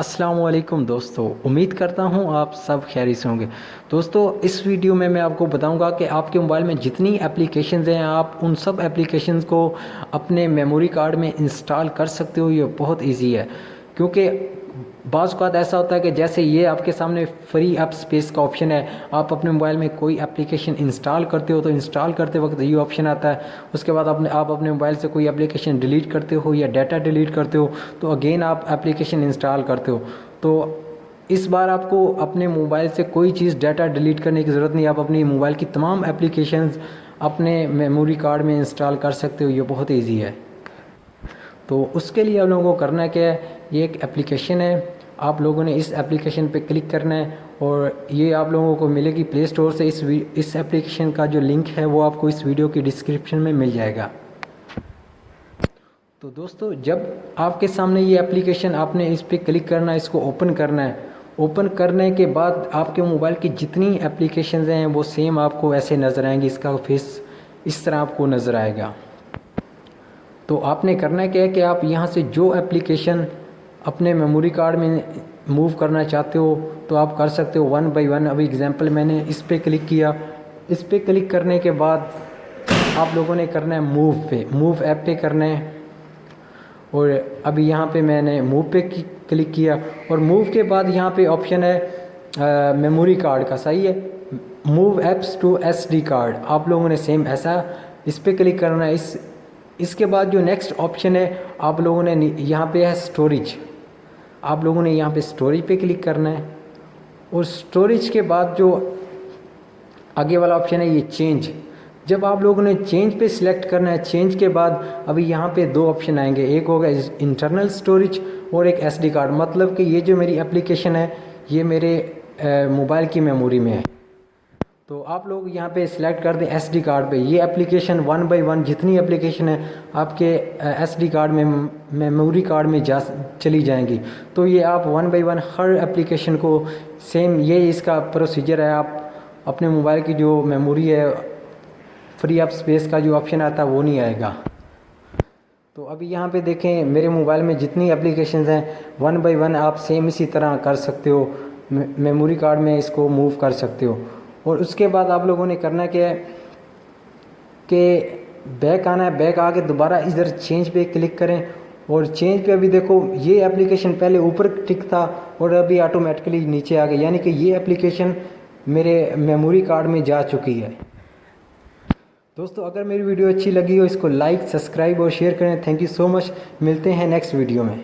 अस्सलाम वालेकुम दोस्तों, उम्मीद करता हूँ आप सब खैरियत से होंगे। दोस्तों, इस वीडियो में मैं आपको बताऊंगा कि आपके मोबाइल में जितनी एप्लीकेशंस हैं आप उन सब एप्लीकेशंस को अपने मेमोरी कार्ड में इंस्टॉल कर सकते हो। ये बहुत इजी है, क्योंकि बाज़ औक़ात ऐसा होता है कि जैसे ये आपके सामने फ्री ऐप स्पेस का ऑप्शन है, आप अपने मोबाइल में कोई एप्लीकेशन इंस्टॉल करते हो तो इंस्टॉल करते वक्त ये ऑप्शन आता है। उसके बाद आप अपने मोबाइल से कोई एप्लीकेशन डिलीट करते हो या डाटा डिलीट करते हो तो अगेन आप एप्लीकेशन इंस्टॉल करते हो। तो इस बार आपको अपने मोबाइल से कोई चीज़ डाटा डिलीट करने की ज़रूरत नहीं, आप अपनी मोबाइल की तमाम एप्लीकेशंस अपने मेमोरी कार्ड में इंस्टॉल कर सकते हो। ये बहुत ईजी है। तो उसके लिए आप लोगों को करना क्या है, ये एक एप्लीकेशन है, आप लोगों ने इस एप्लीकेशन पे क्लिक करना है और ये आप लोगों को मिलेगी प्ले स्टोर से। इस एप्लीकेशन का जो लिंक है वो आपको इस वीडियो की डिस्क्रिप्शन में मिल जाएगा। तो दोस्तों, जब आपके सामने ये एप्लीकेशन, आपने इस पर क्लिक करना है, इसको ओपन करना है। ओपन करने के बाद आपके मोबाइल की जितनी एप्लीकेशंस हैं वो सेम आपको ऐसे नज़र आएंगी। इसका फेस इस तरह आपको नज़र आएगा। तो आपने करना क्या है कि आप यहाँ से जो एप्लीकेशन अपने मेमोरी कार्ड में मूव करना चाहते हो तो आप कर सकते हो वन बाय वन। अभी एग्जांपल मैंने इस पे क्लिक किया। इस पे क्लिक करने के बाद आप लोगों ने करना है मूव ऐप पे करना है। और अभी यहाँ पे मैंने मूव पे क्लिक किया और मूव के बाद यहाँ पे ऑप्शन है मेमोरी कार्ड का, सही है, move apps to SD card. आप लोगों ने सेम ऐसा इस पे क्लिक करना है। इसके बाद जो नेक्स्ट ऑप्शन है आप लोगों ने यहाँ पे है स्टोरेज। आप लोगों ने यहाँ पे स्टोरेज पे क्लिक करना है और स्टोरेज के बाद जो आगे वाला ऑप्शन है ये चेंज। जब आप लोगों ने चेंज पे सिलेक्ट करना है, चेंज के बाद अभी यहाँ पे दो ऑप्शन आएंगे, एक होगा इंटरनल स्टोरेज और एक एसडी कार्ड। मतलब कि ये जो मेरी एप्लीकेशन है ये मेरे मोबाइल की मेमोरी में है। तो आप लोग यहाँ पे सिलेक्ट कर दें एसडी कार्ड पे। ये एप्लीकेशन वन बाय वन जितनी एप्लीकेशन है आपके एसडी कार्ड में, मेमोरी कार्ड में चली जाएंगी। तो ये आप one by one her application को सेम, ये इसका प्रोसीजर है। आप अपने मोबाइल की जो मेमोरी है, फ्री ऐप स्पेस का जो ऑप्शन आता है वो नहीं आएगा। तो अभी यहाँ पे देखें मेरे मोबाइल में जितनी एप्लीकेशंस हैं वन बाय वन आप सेम इसी तरह कर सकते हो, मेमोरी कार्ड में इसको मूव कर सकते हो। और उसके बाद आप लोगों ने करना क्या है कि बैक आना है। बैक आके दोबारा इधर चेंज पे क्लिक करें और चेंज पे अभी देखो ये एप्लीकेशन पहले ऊपर टिक था और अभी ऑटोमेटिकली नीचे आ गई, यानी कि ये एप्लीकेशन मेरे मेमोरी कार्ड में जा चुकी है। दोस्तों, अगर मेरी वीडियो अच्छी लगी हो इसको लाइक, सब्सक्राइब और शेयर करें। Thank you so much. मिलते हैं नेक्स्ट वीडियो में।